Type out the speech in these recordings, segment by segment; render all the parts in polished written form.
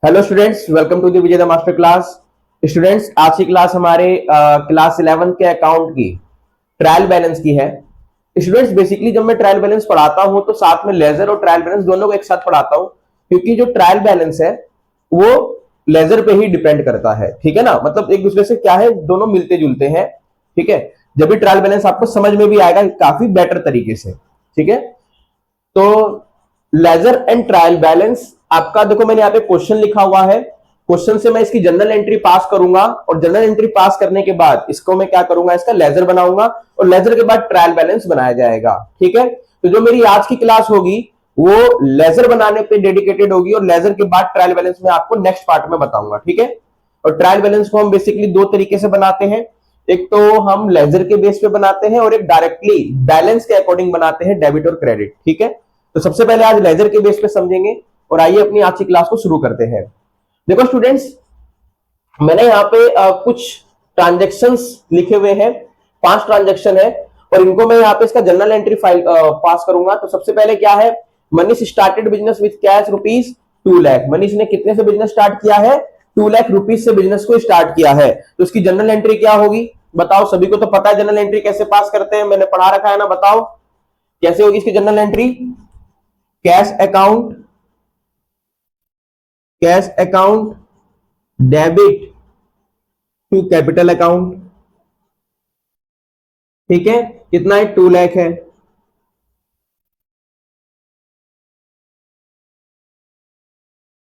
Hello students, welcome to the Vijay the master class. Students, आज की class हमारे class 11 के अकाउंट की ट्रायल बैलेंस की है। स्टूडेंट्स, बेसिकली जब मैं ट्रायल बैलेंस पढ़ाता हूं तो साथ में लेजर और ट्रायल बैलेंस दोनों को एक साथ पढ़ाता हूं, क्योंकि जो ट्रायल बैलेंस है वो लेजर पे ही डिपेंड करता है। ठीक है ना, मतलब एक दूसरे से क्या है, दोनों मिलते जुलते हैं। ठीक है, जब भी ट्रायल बैलेंस आपको समझ में भी आएगा काफी बेटर तरीके से। ठीक है, तो लेजर एंड ट्रायल बैलेंस आपका देखो, मैंने यहाँ पे क्वेश्चन लिखा हुआ है। क्वेश्चन से मैं इसकी जनरल एंट्री पास करूंगा और जनरल एंट्री पास करने के बाद इसको मैं क्या करूंगा, इसका लेजर बनाऊंगा और लेजर के बाद ट्रायल बैलेंस बनाया जाएगा। ठीक है, तो जो मेरी आज की क्लास होगी वो लेजर बनाने पे डेडिकेटेड होगी और लेजर के बाद ट्रायल बैलेंस में आपको नेक्स्ट पार्ट में बताऊंगा। ठीक है, और ट्रायल बैलेंस को हम बेसिकली दो तरीके से बनाते हैं। एक तो हम लेजर के बेस पे बनाते हैं और एक डायरेक्टली बैलेंस के अकॉर्डिंग बनाते हैं, डेबिट और क्रेडिट। ठीक है, तो सबसे पहले आज लेजर के बेस पे समझेंगे और आइए अपनी आज की क्लास को शुरू करते हैं। देखो स्टूडेंट्स, मैंने यहाँ पे कुछ ट्रांजेक्शन्स लिखे हुए हैं, 5 ट्रांजेक्शन है और इनको मैं यहाँ पे इसका जनरल एंट्री फाइल पास करूंगा। तो सबसे पहले क्या है, Manish started business with cash rupees 2 lakh. Manish ने कितने से बिजनेस स्टार्ट किया है, 2 लाख रुपीज से बिजनेस को स्टार्ट किया है। तो इसकी जनरल एंट्री क्या होगी बताओ, सभी को तो पता है जनरल एंट्री कैसे पास करते हैं, मैंने पढ़ा रखा है ना। बताओ कैसे होगी इसकी general entry. Cash account, cash account debit to capital account. ठीक है, कितना है, 2 लाख है।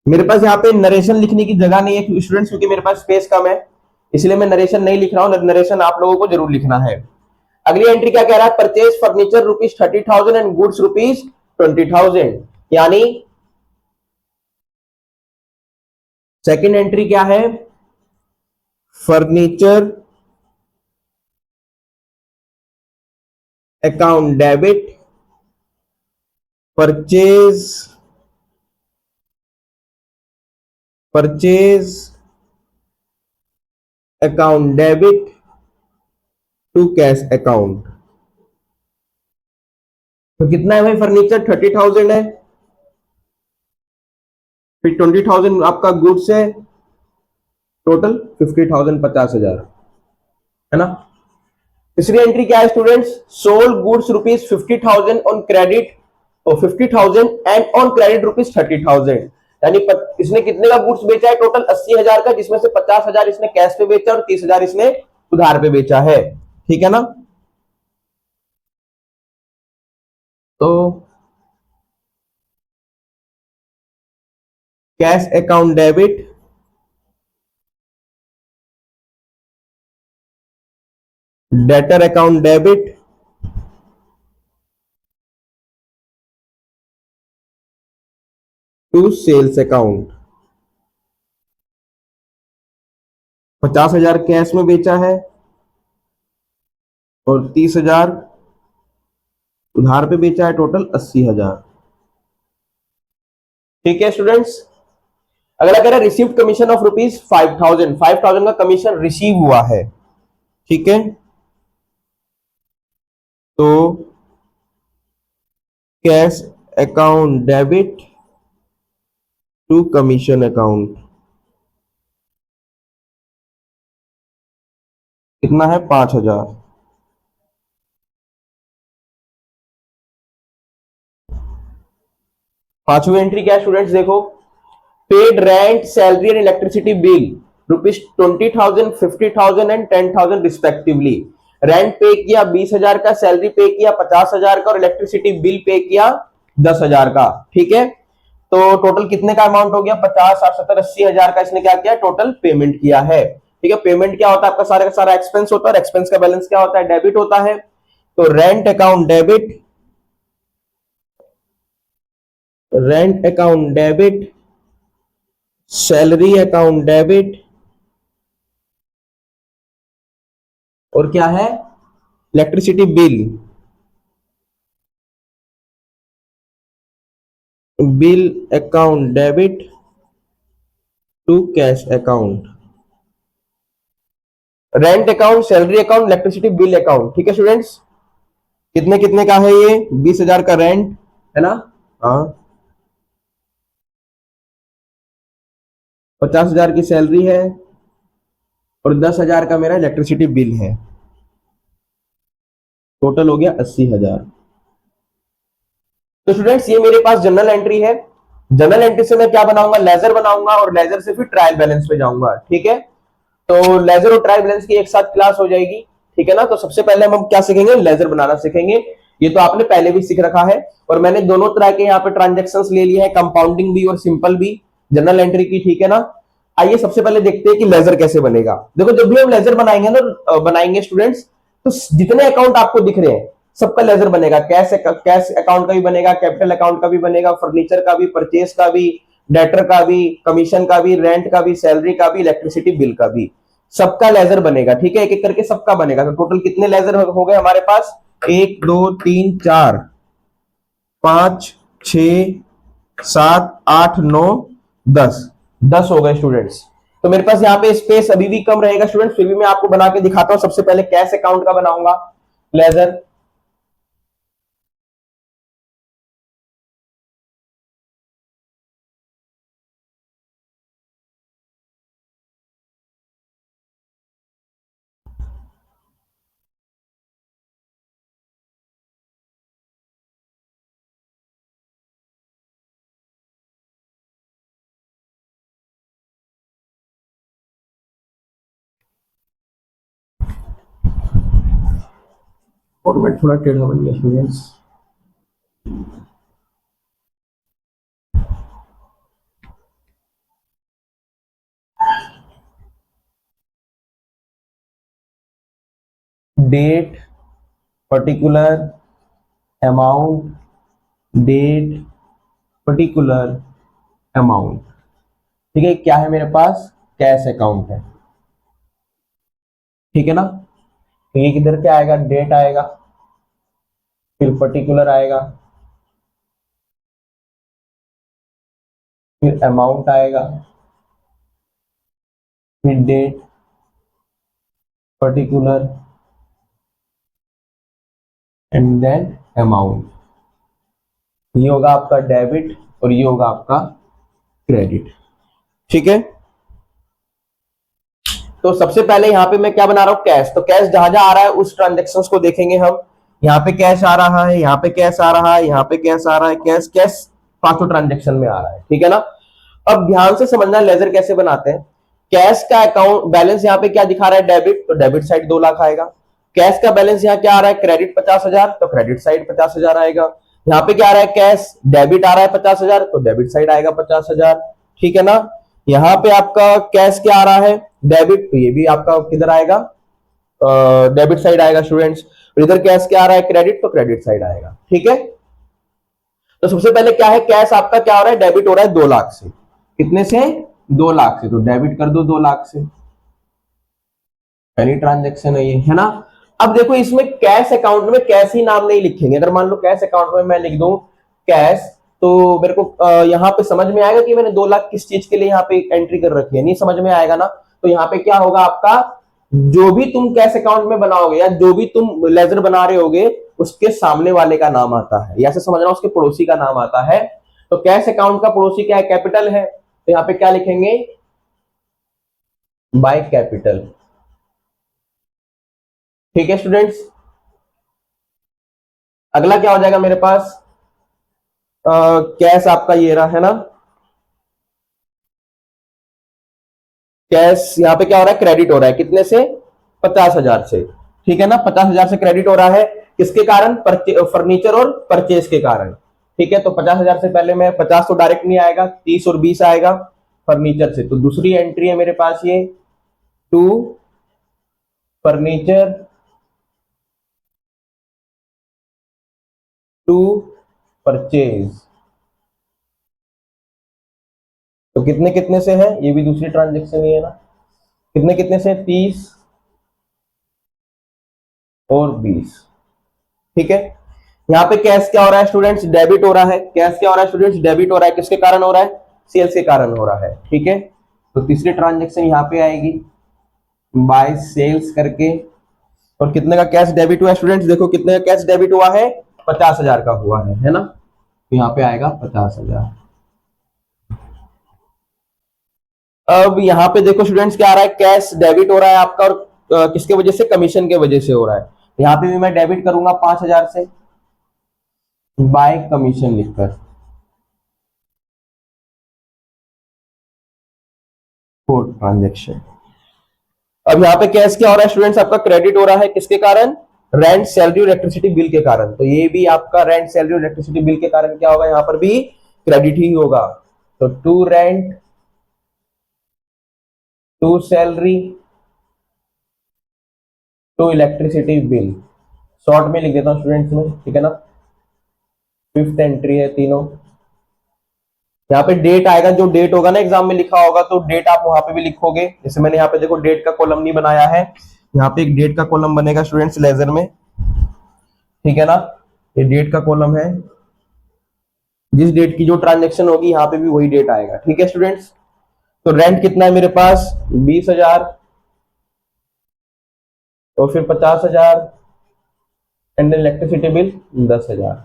मेरे पास यहाँ पे नरेशन लिखने की जगह नहीं है स्टूडेंट्स, क्योंकि मेरे पास स्पेस कम है, इसलिए मैं नरेशन नहीं लिख रहा हूं। नरेशन आप लोगों को जरूर लिखना है। अगली एंट्री क्या कह रहा है, purchase furniture rupees 30,000 and goods rupees 20,000। यानी सेकेंड एंट्री क्या है, furniture account debit, purchase purchase account debit to cash account. तो कितना है भाई, फर्नीचर 30,000 है, फिर 20,000 आपका गुड्स है, टोटल 50,000, 50,000 है ना। तीसरी एंट्री क्या है students, sold goods rupees 50,000 on credit और 50,000 एंड ऑन क्रेडिट रुपीज 30,000। यानी इसने कितने का गुड्स बेचा है, टोटल 80,000 का, जिसमें से 50,000 इसने कैश पे बेचा और 30,000 इसने उधार पे बेचा है। ठीक है ना, तो cash account debit, debtor account debit, to sales account. 50,000 cash में बेचा है और 30,000 उधार पे बेचा है, टोटल 80,000। ठीक है स्टूडेंट्स, अगला कह रहा है रिसीव्ड कमीशन ऑफ रुपीज 5,000। 5,000 का कमीशन रिसीव हुआ है। ठीक है, तो cash account debit to commission account कितना है, 5,000। पांचवी एंट्री क्या है स्टूडेंट्स, देखो, paid rent salary and electricity bill rupees 20,000, 50,000 and 10,000 respectively. Rent pay किया 20,000 का, सैलरी पे किया 50,000 का और इलेक्ट्रिसिटी बिल पे किया 10,000 का। ठीक है, तो टोटल कितने का अमाउंट हो गया, 50, 60, 70, 80,000 का इसने क्या किया, टोटल पेमेंट किया है। ठीक है, पेमेंट क्या होता है आपका, सारा का सारा एक्सपेंस होता है और एक्सपेंस का बैलेंस क्या होता है, डेबिट होता है। तो rent account debit, rent account debit, salary account debit और क्या है, electricity bill, bill account debit to cash account. Rent account, salary account, electricity bill account. ठीक है स्टूडेंट्स, कितने कितने का है ये, 20,000 का रेंट है ना। हाँ, 50,000 की सैलरी है और 10,000 का मेरा इलेक्ट्रिसिटी बिल है, टोटल हो गया 80,000। तो स्टूडेंट्स ये मेरे पास जनरल एंट्री है। जनरल एंट्री से मैं क्या बनाऊंगा, लेजर बनाऊंगा और लेजर से फिर ट्रायल बैलेंस पे जाऊंगा। ठीक है, तो लेजर और ट्रायल बैलेंस की एक साथ क्लास हो जाएगी। ठीक है ना, तो सबसे पहले हम क्या सीखेंगे, लेजर बनाना सीखेंगे। ये तो आपने पहले भी सीख रखा है और मैंने दोनों तरह के यहाँ पे ट्रांजेक्शन्स ले लिए हैं, कंपाउंडिंग भी और सिंपल भी, जनरल एंट्री की। ठीक है ना, आइए सबसे पहले देखते हैं कि लेजर कैसे बनेगा। देखो जब भी हम लेजर बनाएंगे ना, बनाएंगे स्टूडेंट्स, तो जितने अकाउंट आपको दिख रहे हैं सबका लेजर बनेगा। कैश अकाउंट का भी बनेगा, कैपिटल अकाउंट का भी बनेगा, फर्नीचर का भी, परचेज का भी, डेटर का भी, कमीशन का भी, रेंट का भी, सैलरी का भी, इलेक्ट्रिसिटी बिल का भी, सबका लेजर बनेगा। ठीक है, एक एक करके सबका बनेगा। तो टोटल कितने लेजर हो गए हमारे पास, 1 2 3 4 5 6 7 8 9 10, 10 हो गए स्टूडेंट्स। तो मेरे पास यहाँ पे स्पेस अभी भी कम रहेगा स्टूडेंट, फिर भी मैं आपको बना के दिखाता हूँ। सबसे पहले कैश अकाउंट का बनाऊंगा लेजर। फॉर्मेट थोड़ा टेढ़ा बन गया students. Date, particular, amount, date, particular, amount. ठीक है, क्या है मेरे पास, कैश अकाउंट है। ठीक है ना, तो ये किधर क्या आएगा, डेट आएगा, फिर पर्टिकुलर आएगा, फिर अमाउंट आएगा, फिर date, particular and then amount. ये होगा आपका डेबिट और ये होगा आपका क्रेडिट। ठीक है, तो सबसे पहले यहाँ पे मैं क्या बना रहा हूँ, कैश। तो कैश जहां जहां आ रहा है उस ट्रांजेक्शन को देखेंगे हम। यहाँ पे कैश आ रहा है, यहाँ पे कैश आ रहा है, यहाँ पे कैश आ रहा है, कैश कैश पांचों ट्रांजेक्शन में आ रहा है। ठीक है ना, अब ध्यान से समझना लेजर कैसे बनाते हैं। कैश का अकाउंट बैलेंस यहाँ पे क्या दिखा रहा है, डेबिट, तो डेबिट साइड 2 लाख आएगा। कैश का बैलेंस यहाँ क्या आ रहा है, क्रेडिट 50,000, तो क्रेडिट साइड 50,000 आएगा। यहाँ पे क्या आ रहा है, कैश डेबिट आ रहा है 50,000, तो डेबिट साइड आएगा 50,000। ठीक है ना, यहाँ पे आपका कैश क्या आ रहा है, डेबिट, तो ये भी आपका किधर आएगा, डेबिट साइड आएगा स्टूडेंट्स। इधर कैश क्या आ रहा है, क्रेडिट, तो क्रेडिट साइड आएगा। ठीक है, तो सबसे पहले क्या है, कैश आपका क्या हो रहा है, डेबिट हो रहा है 2 लाख से। कितने से, 2 लाख से, तो डेबिट कर दो 2 लाख से, पहली ट्रांजेक्शन है ये, है ना। अब देखो इसमें कैश अकाउंट में कैश ही नाम नहीं लिखेंगे। अगर मान लो कैश अकाउंट में मैं लिख दूं कैश, तो मेरे को यहाँ पे समझ में आएगा कि मैंने 2 लाख किस चीज के लिए यहाँ पे एंट्री कर रखी है, नहीं समझ में आएगा ना। तो यहाँ पे क्या होगा आपका, जो भी तुम कैश अकाउंट में बनाओगे या जो भी तुम लेजर बना रहे होगे उसके सामने वाले का नाम आता है, या से समझना उसके पड़ोसी का नाम आता है। तो कैश अकाउंट का पड़ोसी क्या है, कैपिटल है, तो यहाँ पे क्या लिखेंगे, बाय कैपिटल। ठीक है स्टूडेंट्स, अगला क्या हो जाएगा मेरे पास, कैश आपका ये रहा है ना, कैश यहाँ पे क्या हो रहा है, क्रेडिट हो रहा है, कितने से, 50,000 से। ठीक है ना, 50,000 से क्रेडिट हो रहा है, किसके कारण, फर्नीचर और परचेज के कारण। ठीक है, तो 50,000 से पहले मैं 50 तो डायरेक्ट नहीं आएगा, 30 और 20 आएगा फर्नीचर से। तो दूसरी एंट्री है मेरे पास ये, टू फर्नीचर, टू परचेज। तो कितने कितने से है, ये भी दूसरी ट्रांजेक्शन ही है ना, कितने कितने से, 30 और 20। ठीक है, यहाँ पे कैश क्या हो रहा है स्टूडेंट्स, डेबिट हो रहा है। कैश क्या हो रहा है स्टूडेंट्स, डेबिट हो रहा है, किसके कारण हो रहा है, सेल्स के कारण हो रहा है। ठीक है, तो तीसरी ट्रांजेक्शन यहाँ पे आएगी बाय सेल्स करके। और कितने का कैश डेबिट हुआ है स्टूडेंट्स, देखो कितने का कैश डेबिट हुआ है, 50,000 का हुआ है ना, तो यहाँ पे आएगा 50,000। अब यहाँ पे देखो स्टूडेंट्स क्या आ रहा है, कैश डेबिट हो रहा है आपका, और किसके वजह से, कमीशन के वजह से हो रहा है। यहाँ पे भी मैं डेबिट करूंगा 5,000 से बाय कमीशन लिखकर, कोड ट्रांजेक्शन। अब यहाँ पे कैश क्या हो रहा है स्टूडेंट्स, आपका क्रेडिट हो रहा है, किसके कारण, रेंट सैलरी और इलेक्ट्रिसिटी बिल के कारण। तो ये भी आपका रेंट सैलरी और इलेक्ट्रिसिटी बिल के कारण क्या होगा, यहाँ पर भी क्रेडिट ही होगा। तो to rent, to salary, to electricity bill, short में लिख देता हूँ स्टूडेंट्स में, ठीक है ना। फिफ्थ एंट्री है तीनों। यहाँ पे डेट आएगा, जो डेट होगा ना एग्जाम में लिखा होगा, तो डेट आप वहां पे भी लिखोगे। जैसे मैंने यहाँ पे देखो डेट का कॉलम नहीं बनाया है, यहाँ पे एक डेट का कॉलम बनेगा स्टूडेंट्स लेजर में, ठीक है ना। ये डेट का कॉलम है, जिस डेट की जो ट्रांजेक्शन होगी यहाँ पे भी वही डेट आएगा, ठीक है स्टूडेंट्स। तो रेंट कितना है मेरे पास, 20,000, और फिर 50,000, एंड इलेक्ट्रिसिटी बिल 10,000।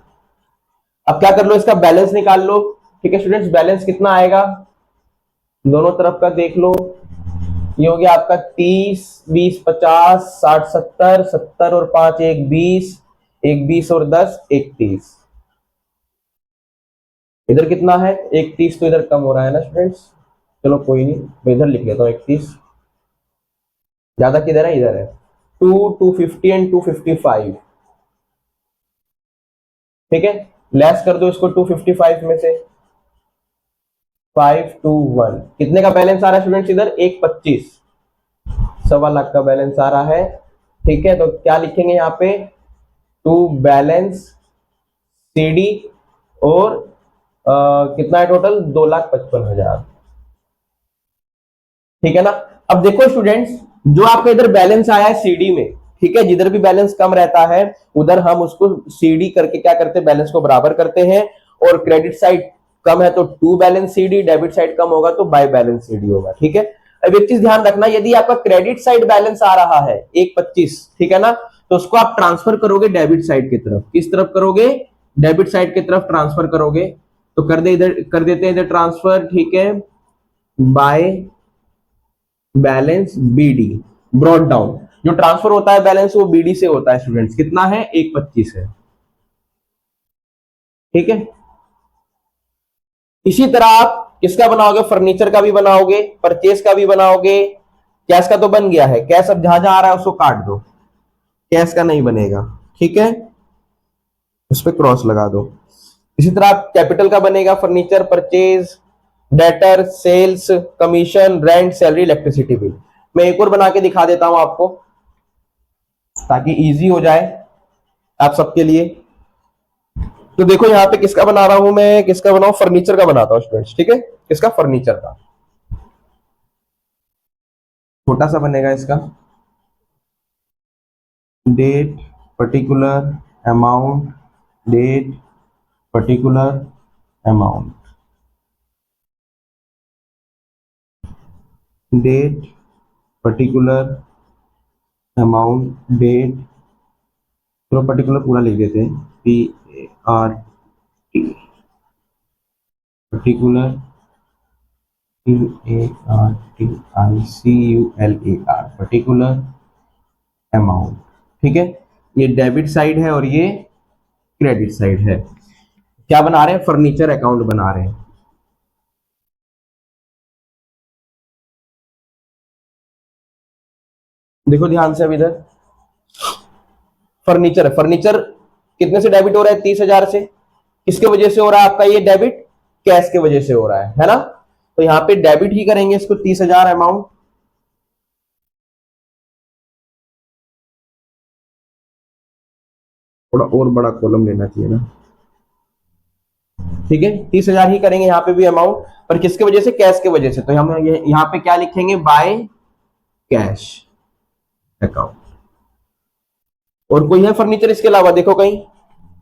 अब क्या कर लो, इसका बैलेंस निकाल लो, ठीक है स्टूडेंट्स। बैलेंस कितना आएगा, दोनों तरफ का देख लो। ये हो गया आपका 30, 20, 50, 60, 70, 70 और 5 एक 20, एक 20 और 10 31। इधर कितना है, 31, तो इधर कम हो रहा है ना स्टूडेंट्स। चलो कोई नहीं, मैं इधर लिख लेता हूँ 31। ज्यादा किधर है, इधर है। 250 एंड 255, ठीक है। लेस कर दो इसको 255 में से, 521। कितने का बैलेंस आ रहा है स्टूडेंट्स इधर, 125, 1.25 लाख का बैलेंस आ रहा है, ठीक है। तो क्या लिखेंगे यहाँ पे, टू बैलेंस सीडी, और कितना है टोटल, 2,55,000, ठीक है ना। अब देखो स्टूडेंट्स, जो आपका इधर बैलेंस आया है सीडी में, ठीक है, जिधर भी बैलेंस कम रहता है उधर हम उसको सीडी करके क्या करते हैं, बैलेंस को बराबर करते हैं। और क्रेडिट साइड कम है तो to balance CD, debit side कम होगा तो बाय बैलेंस सीडी होगा, ठीक है। अब एक चीज ध्यान रखना, यदि आपका क्रेडिट साइड बैलेंस आ रहा है 125, ठीक है ना, तो उसको आप ट्रांसफर करोगे डेबिट साइड की तरफ। किस तरफ करोगे, डेबिट साइड की तरफ ट्रांसफर करोगे। तो कर देते हैं इधर ट्रांसफर, ठीक है, by balance BD, brought down. जो ट्रांसफर होता है बैलेंस वो बीडी से होता है स्टूडेंट्स, कितना है, 125 है, ठीक है। इसी तरह आप किसका बनाओगे, फर्नीचर का भी बनाओगे, परचेज का भी बनाओगे। कैश का तो बन गया है, कैश अब जहां जहां आ रहा है उसको काट दो, कैश का नहीं बनेगा, ठीक है, उस पर क्रॉस लगा दो। इसी तरह कैपिटल का बनेगा, furniture, purchase, debtor, sales, commission, rent, salary, electricity bill. मैं एक और बना के दिखा देता हूं आपको, ताकि इजी हो जाए आप सबके लिए। तो देखो यहाँ पे किसका बना रहा हूं मैं, किसका बनाऊं, फर्नीचर का बनाता हूं स्टूडेंट्स, ठीक है। किसका, फर्नीचर का। छोटा सा बनेगा इसका, date, particular amount, date, particular amount, date, particular amount, date, चलो पर्टिकुलर पूरा लिख देते हैं, PART, particular, PARTICULAR, particular amount, ठीक है। ये डेबिट साइड है और ये क्रेडिट साइड है। क्या बना रहे हैं, फर्नीचर अकाउंट बना रहे हैं। देखो ध्यान से, अब इधर फर्नीचर है, फर्नीचर कितने से डेबिट हो रहा है, 30,000 से। किसके वजह से हो रहा है आपका ये डेबिट, कैश के वजह से हो रहा है ना। तो यहाँ पे डेबिट ही करेंगे इसको, 30,000 अमाउंट। थोड़ा और बड़ा कॉलम लेना चाहिए ना, ठीक है। 30,000 ही करेंगे यहाँ पे भी अमाउंट, पर किसके वजह से, कैश के वजह से। तो हम यहाँ पे क्या लिखेंगे, बाय कैश अकाउंट। और कोई है फर्नीचर इसके अलावा, देखो कहीं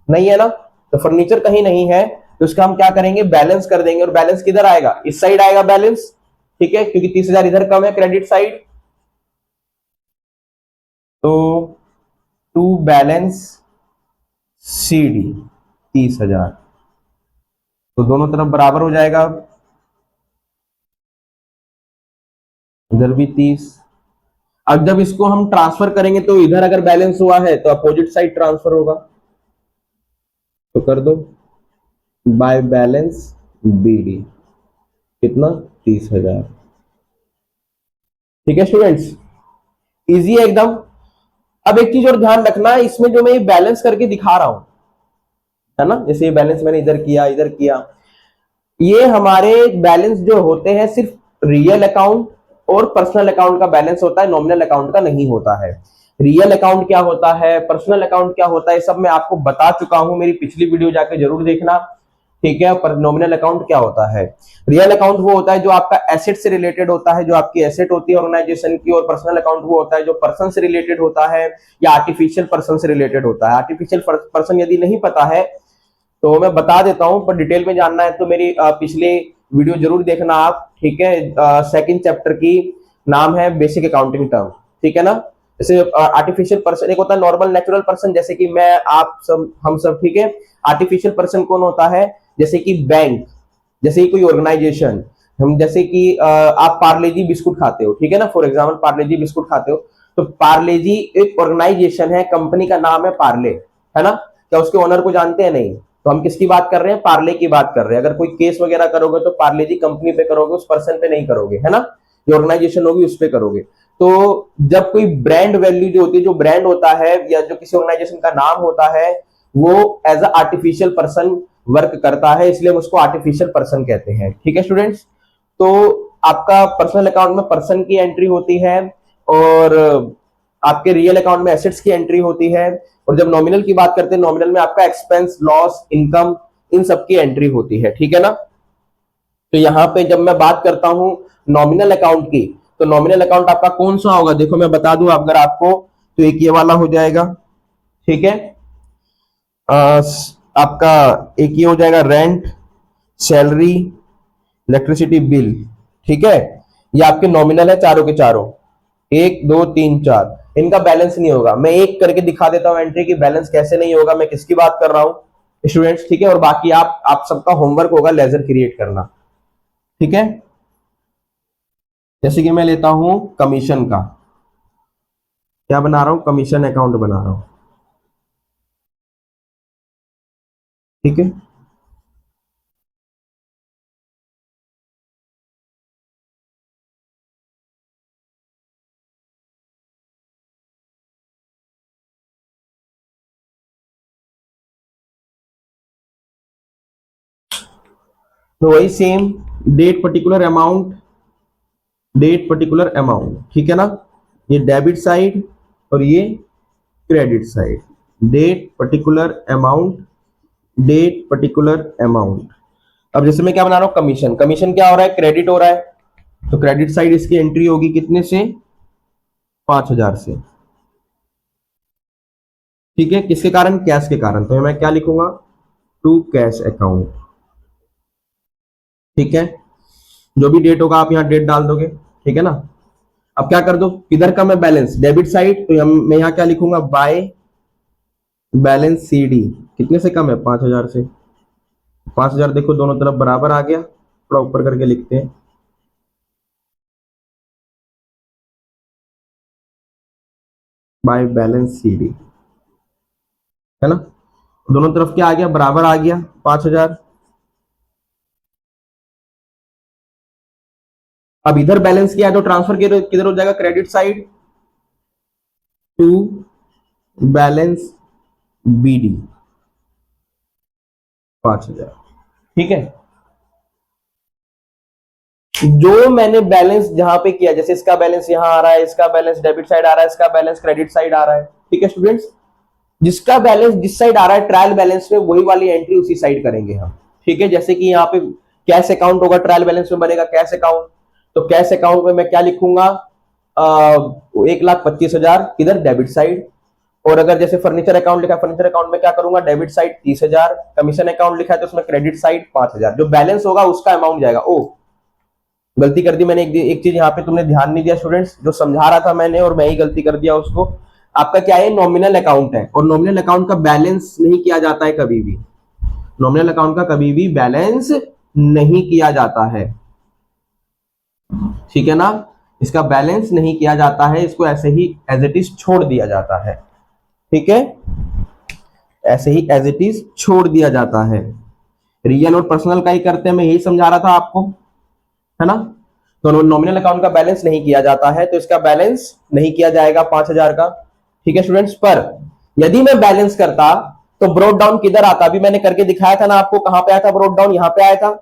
नहीं है ना। तो फर्नीचर कहीं नहीं है, तो इसका हम क्या करेंगे, बैलेंस कर देंगे। और बैलेंस किधर आएगा, इस साइड आएगा बैलेंस, ठीक है, क्योंकि 30,000 इधर कम है क्रेडिट साइड। तो टू बैलेंस सीडी 30,000, तो दोनों तरफ बराबर हो जाएगा। इधर भी 30। अब जब इसको हम ट्रांसफर करेंगे तो इधर अगर बैलेंस हुआ है तो अपोजिट साइड ट्रांसफर होगा, तो कर दो बाय बैलेंस बीडी, कितना 30,000। ठीक है स्टूडेंट्स, इजी है एकदम। अब एक चीज और ध्यान रखना, इसमें जो मैं ये बैलेंस करके दिखा रहा हूं, है ना, जैसे ये बैलेंस मैंने इधर किया, ये हमारे बैलेंस जो होते हैं सिर्फ रियल अकाउंट और पर्सनल अकाउंट का बैलेंस होता है, नॉमिनल अकाउंट का नहीं होता है। रियल अकाउंट क्या होता है, पर्सनल अकाउंट क्या होता है, सब मैं आपको बता चुका हूं, मेरी पिछली वीडियो जाके जरूर देखना। ठीक है, पर नॉमिनल अकाउंट क्या होता है? रियल अकाउंट वो होता है जो आपका एसेट से रिलेटेड होता है, जो आपकी एसेट होती है ऑर्गेनाइजेशन की, और पर्सनल अकाउंट वो होता है जो पर्सन से रिलेटेड होता है या आर्टिफिशियल पर्सन से रिलेटेड होता है। आर्टिफिशियल पर्सन यदि नहीं पता है तो मैं बता देता हूं, पर डिटेल में जानना है तो मेरी पिछले वीडियो जरूर देखना आप। ठीक है, सेकंड चैप्टर की नाम है बेसिक अकाउंटिंग टर्म। ठीक है ना, जैसे आर्टिफिशियल पर्सन एक होता है नॉर्मल नेचुरल पर्सन, जैसे कि मैं, आप सब, हम सब। ठीक है, आर्टिफिशियल पर्सन कौन होता है? जैसे कि बैंक, जैसे कि कोई ऑर्गेनाइजेशन, हम जैसे कि आप पार्ले जी बिस्कुट खाते हो, ठीक है ना, for example Parle G biscuit खाते हो, तो पार्ले जी एक ऑर्गेनाइजेशन है, कंपनी का नाम है पार्ले, है ना। क्या उसके ओनर को जानते हैं? नहीं। तो हम किसकी बात कर रहे हैं? पार्ले की बात कर रहे हैं। अगर कोई केस वगैरह करोगे तो पार्ले जी कंपनी पे करोगे, उस पर्सन पे नहीं करोगे, है ना, जो ऑर्गेनाइजेशन होगी उस पे करोगे। तो जब कोई ब्रांड वैल्यू जो होती है, जो ब्रांड होता है या जो किसी ऑर्गेनाइजेशन का नाम होता है, वो as a artificial person work करता है, इसलिए हम उसको आर्टिफिशियल पर्सन कहते हैं। ठीक है स्टूडेंट्स, तो आपका पर्सनल अकाउंट में पर्सन की एंट्री होती है, और आपके रियल अकाउंट में एसेट्स की एंट्री होती है, और जब नॉमिनल की बात करते हैं, नॉमिनल में आपका एक्सपेंस, लॉस, इनकम, इन सब की एंट्री होती है। ठीक है ना, तो यहां पे जब मैं बात करता हूं नॉमिनल अकाउंट की, तो नॉमिनल अकाउंट आपका कौन सा होगा? देखो मैं बता दूं अगर आपको, तो एक ये वाला हो जाएगा। ठीक है, आपका एक ये हो जाएगा रेंट, सैलरी, इलेक्ट्रिसिटी बिल। ठीक है, ये आपके नॉमिनल है चारों के चारों, 1 2 3 4। इनका बैलेंस नहीं होगा। मैं एक करके दिखा देता हूं एंट्री की बैलेंस कैसे नहीं होगा, मैं किसकी बात कर रहा हूं स्टूडेंट्स। ठीक है, और बाकी आप सबका होमवर्क होगा लेजर क्रिएट करना। ठीक है, जैसे कि मैं लेता हूं कमीशन का, क्या बना रहा हूं? कमीशन अकाउंट बना रहा हूं। ठीक है, तो वही same, date particular amount, date particular amount. ठीक है ना, ये डेबिट साइड और ये credit side. Date particular amount, date particular amount. अब जैसे मैं क्या बना रहा हूं? कमीशन। कमीशन क्या हो रहा है? क्रेडिट हो रहा है, तो क्रेडिट साइड इसकी एंट्री होगी कितने से? 5,000 से। ठीक है, किसके कारण? कैश के कारण, तो मैं क्या लिखूंगा? To cash account. ठीक है, जो भी डेट होगा आप यहाँ डेट डाल दोगे। ठीक है ना, अब क्या कर दो, किधर का मैं बैलेंस? डेबिट साइड, तो मैं यहाँ क्या लिखूंगा? By balance C D. कितने से कम है? 5,000 से। 5,000 देखो दोनों तरफ बराबर आ गया, थोड़ा ऊपर करके लिखते हैं, बाय बैलेंस सी डी, है ना। दोनों तरफ क्या आ गया? बराबर आ गया 5,000। अब इधर बैलेंस किया है तो ट्रांसफर किधर हो जाएगा? Credit side to balance BD, 5,000। ठीक है, जो मैंने बैलेंस जहां पे किया, जैसे इसका बैलेंस यहां आ रहा है, इसका बैलेंस डेबिट साइड आ रहा है, इसका बैलेंस क्रेडिट साइड आ रहा है। ठीक है स्टूडेंट्स, जिसका बैलेंस जिस साइड आ रहा है ट्रायल बैलेंस में, वही वाली एंट्री उसी साइड करेंगे हम। ठीक है, जैसे कि यहाँ पे कैश अकाउंट होगा, ट्रायल बैलेंस में बनेगा कैश अकाउंट, तो कैश अकाउंट में मैं क्या लिखूंगा? 1,25,000 किधर? Debit side. और अगर जैसे फर्नीचर अकाउंट लिखा है, फर्नीचर अकाउंट में क्या करूंगा? Debit side 30,000। कमीशन अकाउंट लिखा है तो उसमें क्रेडिट साइड 5,000। जो बैलेंस होगा उसका अमाउंट जाएगा। ओ, गलती कर दी मैंने, एक चीज यहाँ पे तुमने ध्यान नहीं दिया स्टूडेंट्स, जो समझा रहा था मैंने और मैं ही गलती कर दिया उसको। आपका क्या है? नॉमिनल अकाउंट है, और नॉमिनल अकाउंट का बैलेंस नहीं किया जाता है कभी भी। नॉमिनल अकाउंट का कभी भी बैलेंस नहीं किया जाता है। ठीक है ना, इसका बैलेंस नहीं किया जाता है, इसको ऐसे ही एज इट इज छोड़ दिया जाता है। ठीक है, ऐसे ही एज इट इज छोड़ दिया जाता है। रियल और पर्सनल का ही करते हैं, मैं यही समझा रहा था आपको, है ना। तो नॉमिनल अकाउंट का बैलेंस नहीं किया जाता है, तो इसका बैलेंस नहीं किया जाएगा 5,000 का। ठीक है स्टूडेंट्स, पर यदि मैं बैलेंस करता तो ब्रोड डाउन किधर आता, अभी मैंने करके दिखाया था ना आपको, कहां पे आया था ब्रोड डाउन, यहां पे आया था।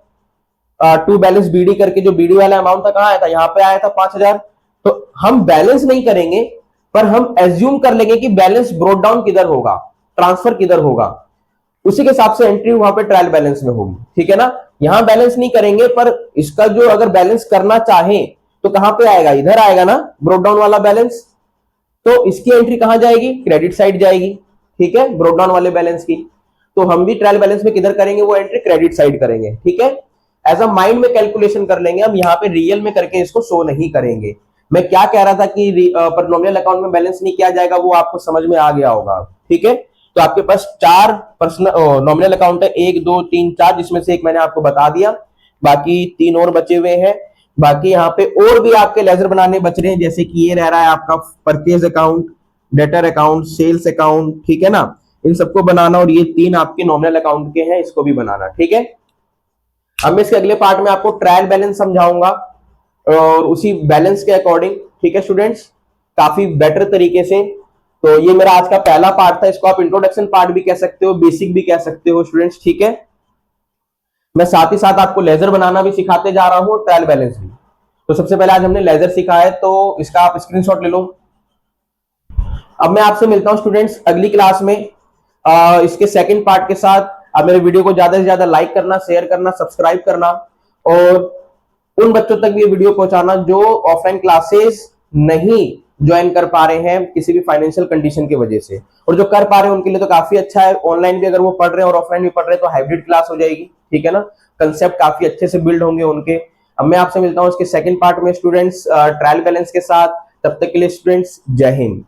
टू बैलेंस बीडी करके जो बीडी वाला अमाउंट था कहां आया था, यहां पे आया था 5,000। तो हम बैलेंस नहीं करेंगे, पर हम एज्यूम कर लेंगे कि बैलेंस ब्रोड डाउन किधर होगा, ट्रांसफर किधर होगा, उसी के हिसाब से एंट्री वहां पे ट्रायल बैलेंस में होगी। ठीक है ना, यहां बैलेंस नहीं करेंगे, पर इसका जो अगर बैलेंस करना चाहे तो कहां पे आएगा, इधर आएगा ना ब्रोड डाउन वाला बैलेंस। तो इसकी एंट्री कहां जाएगी, क्रेडिट साइड जाएगी। ठीक है, ब्रोड डाउन वाले बैलेंस की। तो हम भी ट्रायल बैलेंस में किधर करेंगे, वो एंट्री क्रेडिट साइड करेंगे। ठीक है, एज अ माइंड में कैलकुलेशन कर लेंगे हम, यहाँ पे रियल में करके इसको शो नहीं करेंगे। मैं क्या कह रहा था कि पर नॉमिनल अकाउंट में बैलेंस नहीं किया जाएगा, वो आपको समझ में आ गया होगा। ठीक है, तो आपके पास 4 पर्सनल नॉमिनल अकाउंट है, 1 2 3 4, जिसमें से एक मैंने आपको बता दिया, बाकी 3 और बचे हुए हैं। बाकी यहाँ पे और भी आपके लेजर बनाने बच रहे हैं, जैसे कि ये रह रहा है आपका purchase account, debtor account, sales account. ठीक है ना, इन सबको बनाना, और ये 3 आपके नॉमिनल अकाउंट के हैं, इसको भी बनाना। ठीक है, अब मैं इसके अगले पार्ट में आपको ट्रायल बैलेंस समझाऊंगा और उसी बैलेंस के अकॉर्डिंग। ठीक है स्टूडेंट्स, काफी बेटर तरीके से। तो ये मेरा आज का पहला पार्ट था, इसको आप इंट्रोडक्शन पार्ट भी कह सकते हो, बेसिक भी कह सकते हो स्टूडेंट्स। ठीक है, मैं साथ ही साथ आपको लेजर बनाना भी सिखाते जा रहा हूं, ट्रायल बैलेंस भी। तो सबसे पहले आज हमने लेजर सीखा है, तो इसका आप स्क्रीनशॉट ले लो। अब मैं आपसे मिलता हूं स्टूडेंट्स अगली क्लास में इसके सेकंड पार्ट के साथ। आप मेरे वीडियो को ज्यादा से ज्यादा लाइक करना, शेयर करना, सब्सक्राइब करना, और उन बच्चों तक भी ये वीडियो पहुंचाना जो ऑफलाइन क्लासेस नहीं ज्वाइन कर पा रहे हैं किसी भी फाइनेंशियल कंडीशन की वजह से, और जो कर पा रहे हैं उनके लिए तो काफी अच्छा है। ऑनलाइन भी अगर वो पढ़ रहे हैं और ऑफलाइन भी पढ़ रहे हैं तो हाइब्रिड क्लास हो जाएगी। ठीक है ना, कंसेप्ट काफी अच्छे से बिल्ड होंगे उनके। अब मैं आपसे मिलता हूं इसके सेकंड पार्ट में स्टूडेंट्स ट्रायल बैलेंस के साथ। तब तक के लिए स्टूडेंट्स जय हिंद।